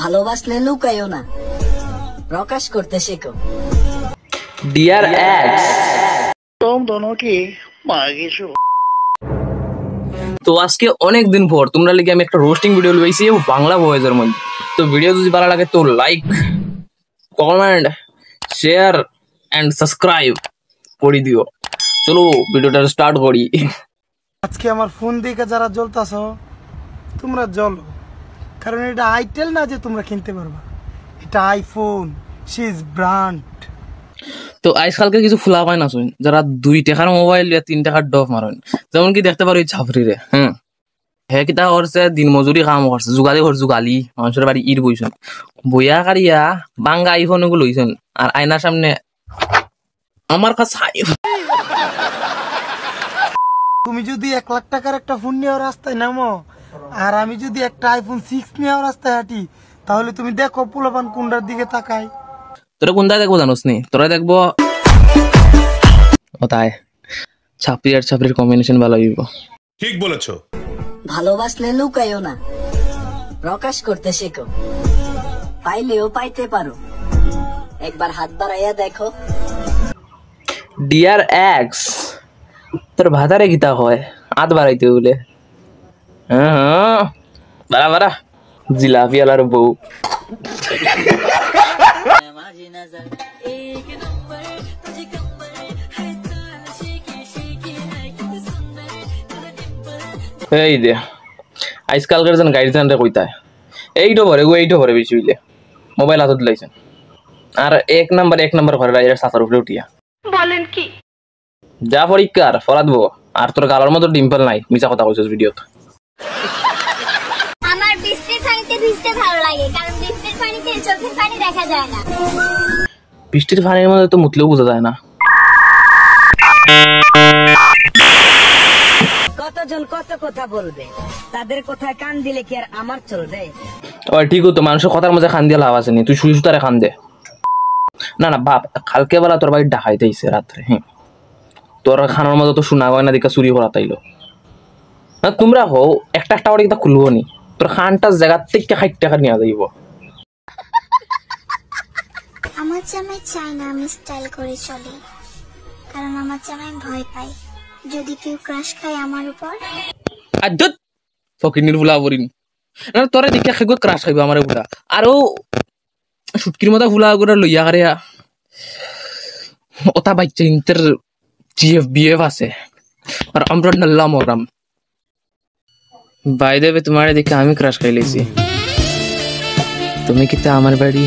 ভালোবাসলে লুকাইও না, প্রকাশ করতে শেখো। ডিয়ার এক্স, तुम दोनों की मांगी शो। তো আজকে অনেক দিন পর তোমরা লিখে আমি একটা রোস্টিং ভিডিও লইছি বাংলা ভয়েসের মধ্যে। তো ভিডিও যদি ভালো লাগে তো like, comment, share and subscribe করে দিও। চলো ভিডিওটা স্টার্ট করি। আজকে আমার ফোন দেখে যারা জ্বলতাছ তোমরা জ্বলো, কারণ এটা আইটেল না যে তোমরা কিনতে পারবা, এটা আইফোন, শি ইজ ব্র্যান্ড। তো আজকালকে কিছু ফুলা পায় না শুন, যারা 2 টাকার মোবাইল বা 3 টাকার ডফ মারেন, যেমন কি দেখতে পারো এই ছাপরি রে। হ্যাঁ কিতা করছে, দিন মজুরি কাম করছে, যুগালি করছে, যুগালি মানুষের বাড়ি ইট বইছেন, বইয়া কারিয়া বাঙ্গা আইফোন গুলো লইছেন, আর আয়নার সামনে আমার কাছে তুমি যদি 1 লাখ টাকার একটা ফোন নিয়ে রাস্তায় নামো, আর আমি যদি একটা আইফোন 6 নিয়ে রাস্তায় হাঁটি, তাহলে তুমি দেখো পোলাপান কোনটার দিকে তাকায়। তোরা কোনটা দেখবো জানোস নি? তোরা দেখবো ওটাই ছাপরি আর ছাপরির কম্বিনেশন ভালো হইব। ঠিক বলেছো। ভালোবাসলে লুকাইও না, প্রকাশ করতে শেখো। পাইলেও পাইতে পারো, একবার হাত বাড়াইয়া দেখো। ডিয়ার এক্স, তোর ভাতারে গীতা হয় হাত বাড়াইতে বলে। হ্যাঁ বারা বারা জিলাপি আলার বউ। এই দে আজকালকার যেন গাড়ি চান রে কইতায় এইটো ভরে বেশি হইলে মোবাইল হাতত লাইছেন, আর এক নাম্বার ঘরে রাইয়ার ছাতার উপরে উঠিয়া বলেন কি যা পরীক্ষার ফরাদবো। আর তোর গালার মতো ডিম্পল নাই, মিছা কথা কইছিস ভিডিওত। আমার বৃষ্টির পানিতে ভিজতে ভালো লাগে, কারণ বৃষ্টির পানিতে চোখের পানি দেখা যায় না। বৃষ্টির পানির মধ্যে তো মুতলেও বোঝা যায় না। কতজন কত কথা বলবে, তাদের কথায় কান দিলে কি আর আমার চলবে? ওই ঠিক তো, মানুষের কথার মধ্যে খান দিয়ে লাভ আছে নি, তুই শুই তারে খান দে না। না বাপ, কালকে বেলা তোর বাড়ি ডাকাইতে আইছে রাত্রে। তোর খানোর মধ্যে তো শোনা গয়না দিকে চুরি করা তাইলো না। তোমরা হও একটা করে কিতা খুলবো নি, তোর খানটা জায়গার থেকে 60 টাকা নিয়ে যাইব। আমার জামাই চাই না আমি স্টাইল করে চলি, কারণ আমার জামাই ভয় পায় যদি কেউ ক্রাশ খায় আমার উপর। আদত ফকিনির ফুলা বরিন না, তোরে দেখে খেগো ক্রাশ খাইব আমার উপর। আরো সুটকির মতো ফুলা করে লইয়া করে ওটা বাচ্চা ইন্টার জিএফ বিএফ আছে, আর আমরা নাল্লা মরাম। বাই দেবে তোমার দেখে আমি ক্রাশ খাই লেছি। তুমি কিতা আমার বাড়ি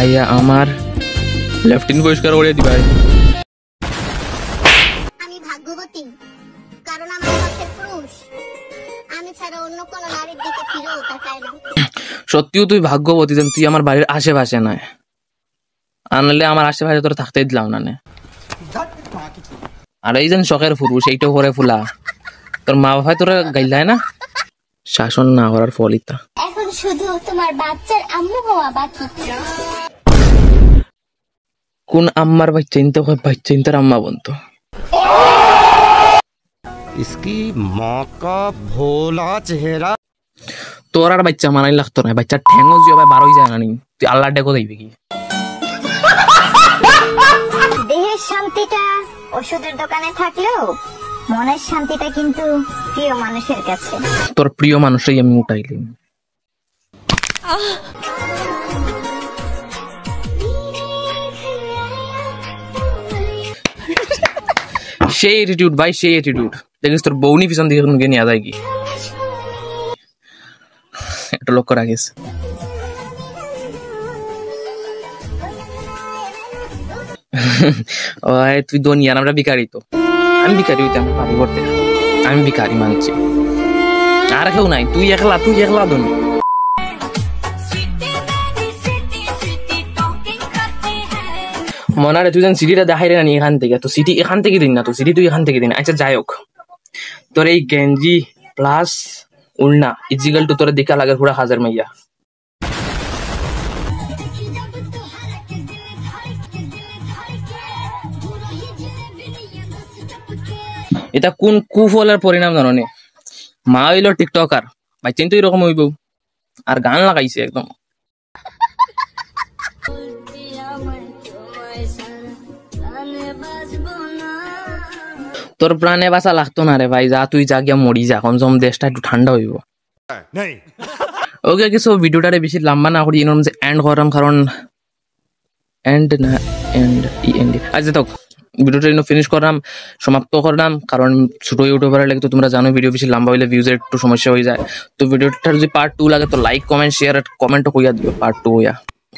আইয়া আমার লেফটিন পরিষ্কার করে দিবা। আমি ভাগ্যবতী, কারণ আমার সাথে পুরুষ, আমি ছাড়া অন্য কোনো নারীর দিকে ফিরেও তাকায় না। সত্যিও তুই ভাগ্যবতী, যেন তুই আমার বাড়ির আশেপাশে নয়, আনলে আমার আশেপাশে তোরা থাকতেই দিলাম না। আর এই যেন শখের পুরুষ, এইটাও করে ফুলা, তোর মা বাবা তোরা গাইলায় না, শাসন না করার ফলিতা। এখন শুধু তোমার বাচ্চার আম্মু হওয়া বাকি। কোন আম্মার বাচ্চা ইনতে হয়, বাচ্চা ইনতার আম্মা বলতো। इसकी माँ का भोला चेहरा। তোর আর বাচ্চা মানাই লাগতো না, বাচ্চা ঠেঙ্গো যে ভাই 12 যায় না, তুই আল্লাহ ডেকো যাইবে কি? দেহের শান্তিটা ওষুধের দোকানে থাকলেও মনের শান্তিটা কিন্তু প্রিয় মানুষের কাছে। তোর প্রিয় মানুষই আমি উঠাইলাম। সেই অ্যাটিটিউড ভাই, সেই অ্যাটিটিউড দেখিস তোর বউনি পিছন দিকে কোন নিয়ে যায় কি? এটা লক্ষ্য রাখিস। ওই তুই দুনিয়া, আমরা ভিখারি। তো আমি ভিখারি হইতে আমি পাবো করতে, আমি ভিখারি মানছি, আর কেউ নাই, তুই একলা দন। মনারে তুই যেন সিটিটা দেখাই রে না এখান থেকে, তো সিটি এখান থেকে দিন না, তো সিটি তুই এখান থেকে দিন। আচ্ছা যাই হোক, তোর এই গেঞ্জি প্লাস উলনা ইজিক্যাল টু তোরে দেখা লাগে পুরা হাজার মাইয়া। এটা কোন কুফলের পরিণাম জানো নি? মা হইল টিকটকার, বাচ্চা তো এরকম হইব। আর গান লাগাইছে একদম। তোর প্রাণে বাঁচা লাগতো না রে ভাই, যা তুই যা গিয়া মরি যা, কমসম দেশটা একটু ঠান্ডা হইব। ওকে কিছু ভিডিওটারে বেশি লম্বা না করি এরকম যে এন্ড করাম, কারণ এন্ড না এন্ড ইএনডি আচ্ছা তো ভিডিওটা ফিনিশ করলাম, সমাপ্ত করলাম, কারণ ছোট ইউটিউবার লাগে তো তোমরা জানো ভিডিও বেশি লম্বা হইলে ভিউজের একটু সমস্যা হয়ে যায়। তো ভিডিওটার যদি পার্ট 2 লাগে তো লাইক কমেন্ট শেয়ার কমেন্টও কইয়া দিও পার্ট 2 হইয়া।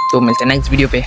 তো মিলতে নেক্সট ভিডিও পে।